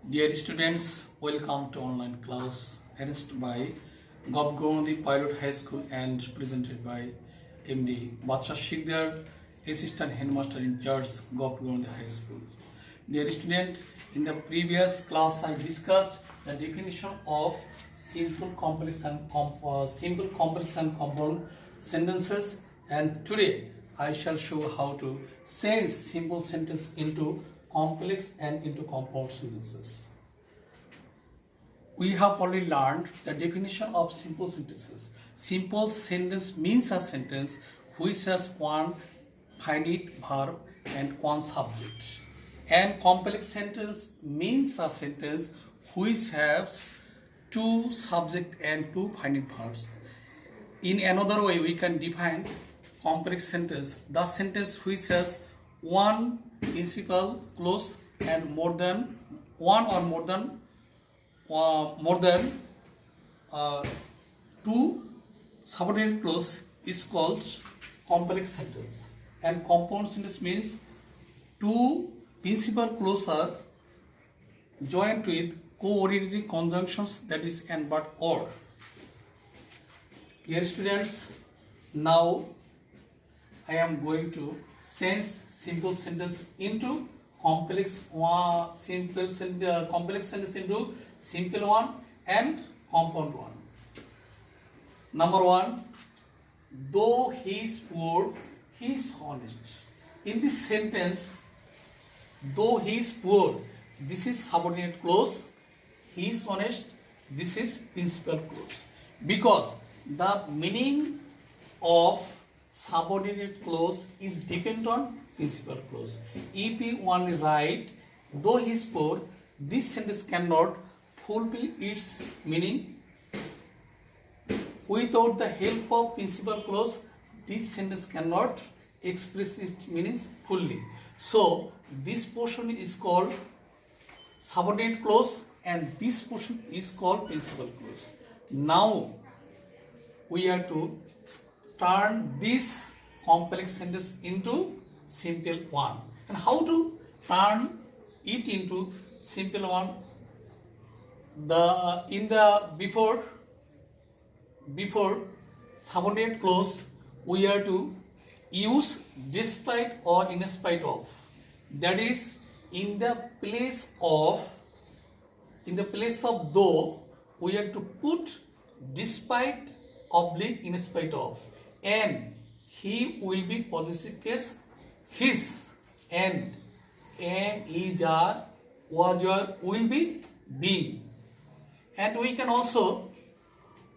Dear students, welcome to online class arranged by Gopgondi Pilot High School and presented by MD Bacha Shikdar, Assistant Headmaster in charge, Gopgondi High School. Dear student, in the previous class I discussed the definition of simple, complex and compound sentences, and today I shall show how to change simple sentence into complex and into compound sentences. We have already learned the definition of simple sentences. Simple sentence means a sentence which has one finite verb and one subject. And complex sentence means a sentence which has two subject and two finite verbs. In another way, we can define complex sentence, the sentence which has one principal clause and more than two subordinate clause is called complex sentence. And compound sentence means two principal clauses are joined with coordinating conjunctions, that is and but or. Dear students, now I am going to change simple sentence into complex sentence into simple one and compound one. Number one, though he is poor, he is honest. In this sentence, though he is poor, this is subordinate clause. He is honest, this is principal clause. Because the meaning of subordinate clause is dependent on principal clause. If we only write though he is poor, this sentence cannot fulfill its meaning. Without the help of principal clause, this sentence cannot express its meanings fully. So this portion is called subordinate clause and this portion is called principal clause. Now we have to turn this complex sentence into simple one. And how to turn it into simple one? Before subordinate clause, we have to use despite or in spite of. That is, in the place of though, we have to put despite oblique in spite of, and he will be possessive case his, and is are was are will be being. And we can also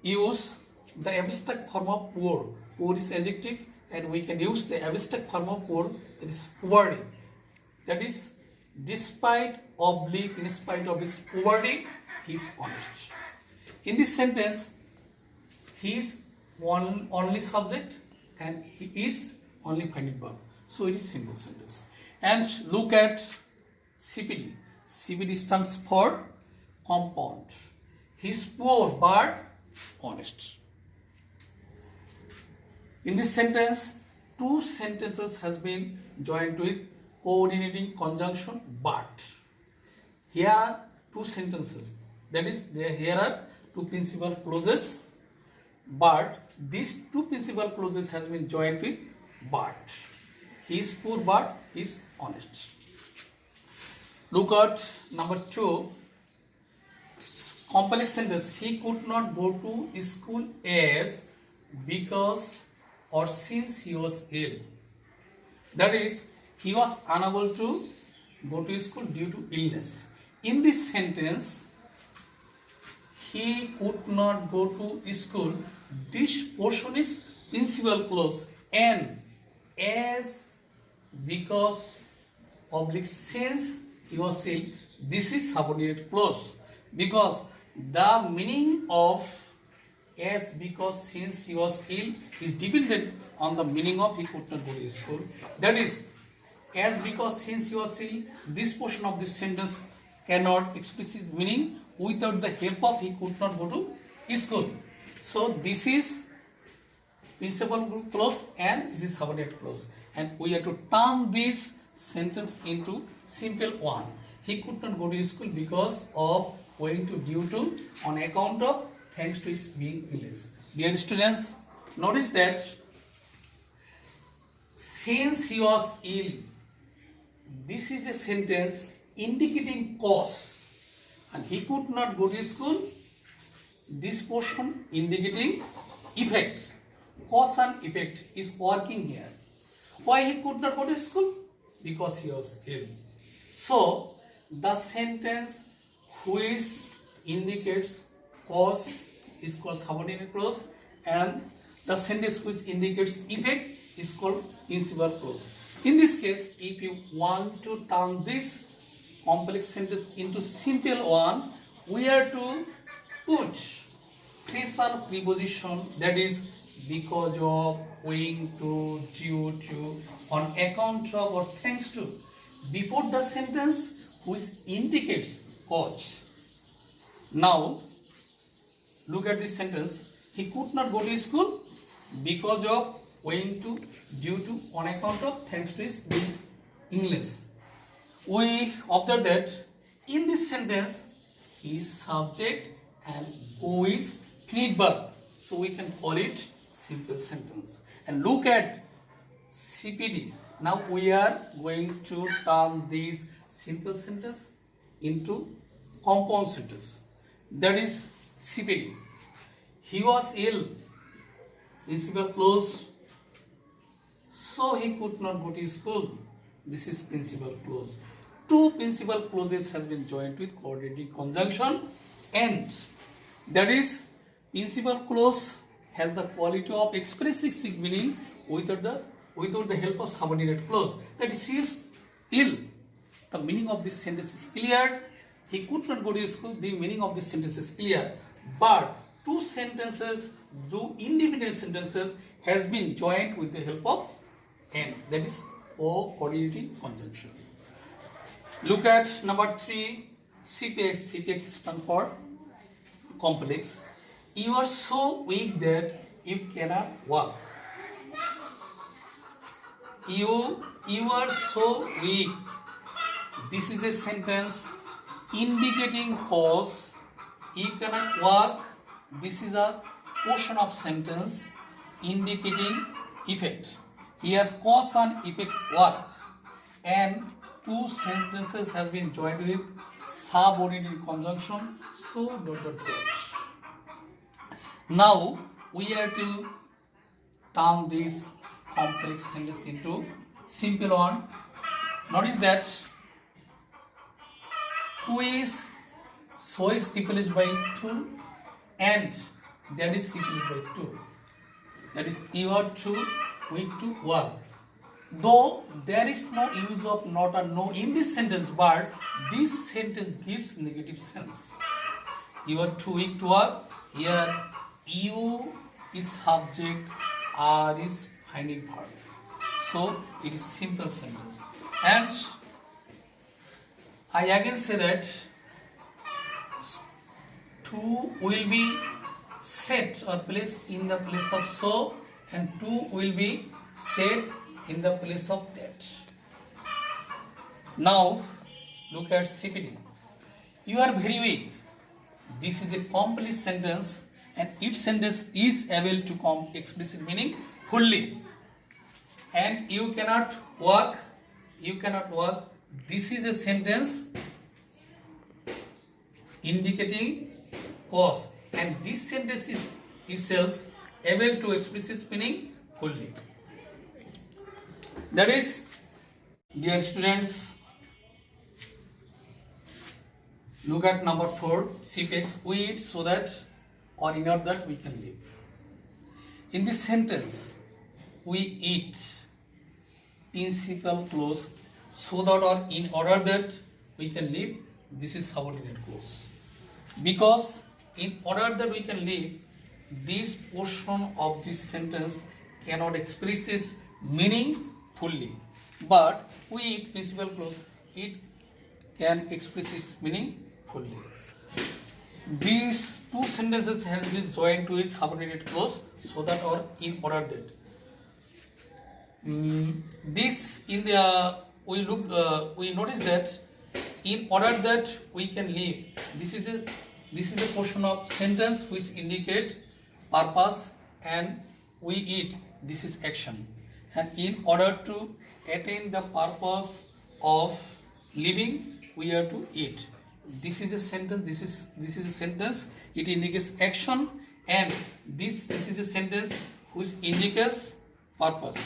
use the abstract form of poor. Poor is adjective and we can use the abstract form of poor, that is poverty. That is, despite oblique in spite of his poverty, he is honest. In this sentence, he is only subject and he is only finite verb. So it is simple sentence. And look at CPD. CPD stands for compound. He is poor but honest. In this sentence, two sentences has been joined with coordinating conjunction but. Here are two sentences. That is, here are two principal clauses, but these two principal clauses has been joined with but. He is poor but he is honest. Look at number 2. Complex sentence. He could not go to school as because or since he was ill. That is, he was unable to go to school due to illness. In this sentence, he could not go to school. This portion is principal clause, and as, because, oblique, since he was ill, this is subordinate clause. Because the meaning of as, because, since he was ill is dependent on the meaning of he could not go to school. That is, as, because, since he was ill, this portion of this sentence cannot express its meaning without the help of he could not go to school. So this is principal clause and this is subordinate clause, and we have to turn this sentence into simple one. he could not go to school because of going to due to on account of thanks to his being illness. Dear students, notice that since he was ill, this is a sentence indicating cause, and he could not go to school. This portion indicating effect. Cause and effect is working here. Why he could not go to school? Because he was ill. So the sentence which indicates cause is called subordinate clause, and the sentence which indicates effect is called principal clause. In this case, if you want to turn this complex sentence into simple one, we are to put special preposition, that is because of, owing to, due to, on account of, or thanks to, before the sentence which indicates cause. Now look at this sentence. He could not go to school because of, owing to, due to, on account of, thanks to his being English. We observe that in this sentence is subject and go is finite verb, so we can call it simple sentence. And look at CPD. Now we are going to turn this simple sentence into compound sentence, that is CPD. He was ill, principal clause, so he could not go to school. This is principal clause. Two principal clauses has been joined with coordinating conjunction, and that is principal clause has the quality of expressing its meaning without the help of subordinate clause. That is, he is ill. The meaning of this sentence is clear. He could not go to school. The meaning of this sentence is clear. But two sentences, two independent sentences, has been joined with the help of and, that is coordinating conjunction. Look at number 3, CPX. CPX stands for complex. You are so weak that you cannot walk. You are so weak. This is a sentence indicating cause. You cannot walk. This is a portion of sentence indicating effect. Here cause and effect work, and two sentences has been joined with subordinate conjunction, so dot dot dot. Now we are to turn this complex sentence into simple one. Notice that two is so is replaced by 2, and that is replaced by 2. That is, you are too weak to work. Though there is no use of not or no in this sentence, but this sentence gives negative sense. You are too weak to work. Here you is subject, are is finite verb, so it is simple sentence. And I again say that 2 will be set or placed in the place of so, and 2 will be set in the place of that. Now look at CPD. You are very weak. This is a complete sentence, and each sentence is able to come explicit meaning fully. And you cannot walk. You cannot walk. This is a sentence indicating cause, and this sentence is itself able to express its meaning fully. That is, dear students, look at number 4, CPX. We eat so that, or in order that we can live. In this sentence, we eat, principal clause, so that or in order that we can live. This is subordinate clause. Because in order that we can live, this portion of this sentence cannot express its meaning fully. But we eat, principal clause, it can express its meaning fully. These two sentences have been joined to its subordinate clause, so that or in order that. This in the we notice that in order that we can live, this is a portion of sentence which indicate purpose, and we eat, this is action. And in order to attain the purpose of living, we have to eat. This is a sentence, this is a sentence, it indicates action, and this is a sentence which indicates purpose.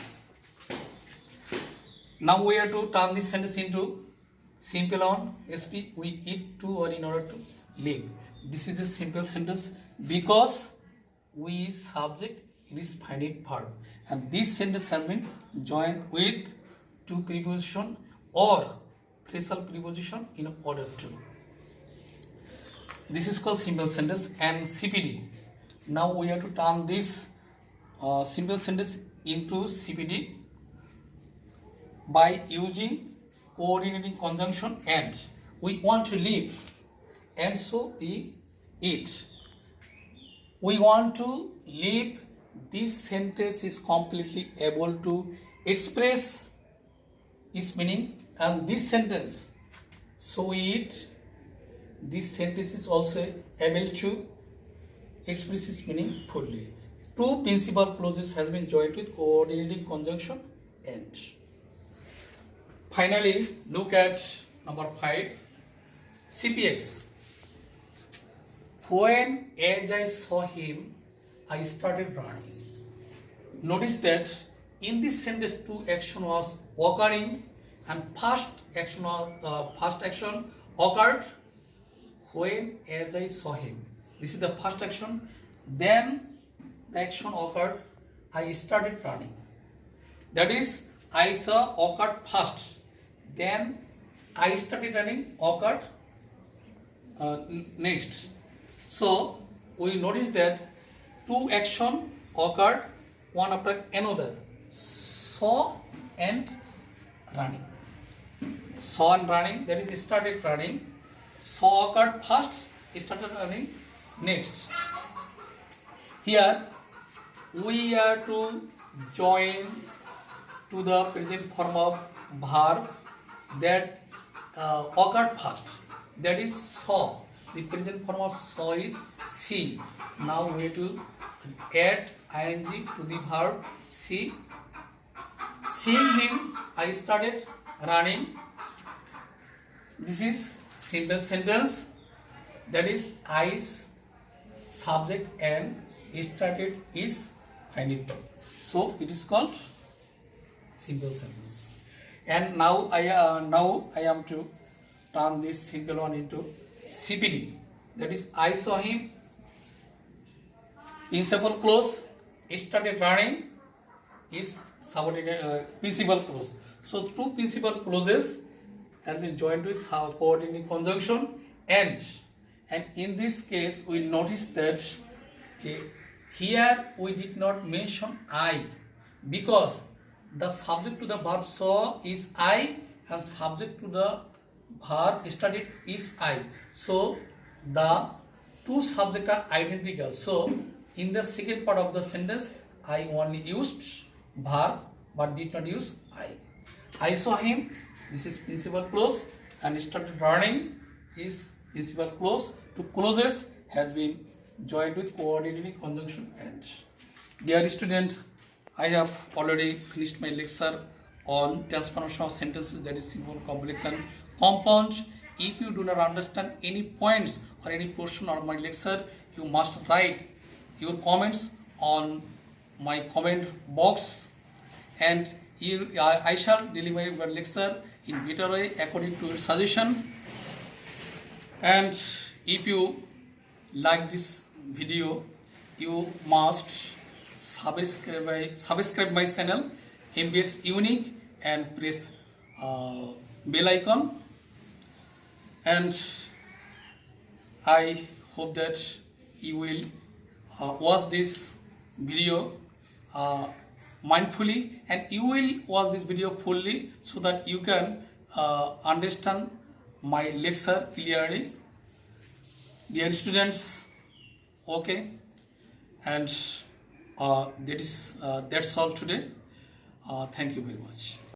Now we have to turn this sentence into simple on SP. We eat to or in order to live. This is a simple sentence because we subject, it is finite verb, and this sentence has been joined with to preposition or phrasal preposition in order to. This is called simple sentence. And CPD. Now we have to turn this simple sentence into CPD by using coordinating conjunction and. We want to live, and so we eat. We want to live. This sentence is completely able to express its meaning, and this sentence, so we eat, this sentence is also able to express its meaning fully. Two principal clauses has been joined with coordinating conjunction and. Finally, look at number 5, CPX. When as I saw him, I started running. Notice that in this sentence two action was occurring, and first action occurred when as I saw him. This is the first action. Then the action occurred, I started running. That is, I saw occurred first. Then I started running occurred next. So we notice that two action occurred one after another. Saw and running. Saw and running, that is started running. Saw occurred first, started running next. Here we are to join to the present form of verb that occurred first, that is saw. The present form of saw is see. Now we have to add ing to the verb see. Seeing him, I started running. This is simple sentence, that is I's subject and started is finite verb. So it is called simple sentence. And now I am to turn this simple one into CPD. That is, I saw him. Principal clause, started running is subordinate principal clause. So two principal clauses has been joined with coordinating conjunction and in this case we notice that here we did not mention I, because the subject to the verb saw is I and subject to the verb started is I. So the two subjects are identical. So in the second part of the sentence I only used verb but did not use I. I saw him, this is principal clause, and started running is principal clause. Two clauses has been joined with coordinating conjunction and. Dear student, I have already finished my lecture on transformation of sentences, that is simple, complex and compound. If you do not understand any points or any portion of my lecture, you must write your comments on my comment box, and I shall deliver your lecture in better way according to your suggestion. And if you like this video, you must subscribe my channel MBS Unique and press bell icon. And I hope that you will watch this video mindfully, and you will watch this video fully so that you can understand my lecture clearly. Dear students, okay, and that's all today. Thank you very much.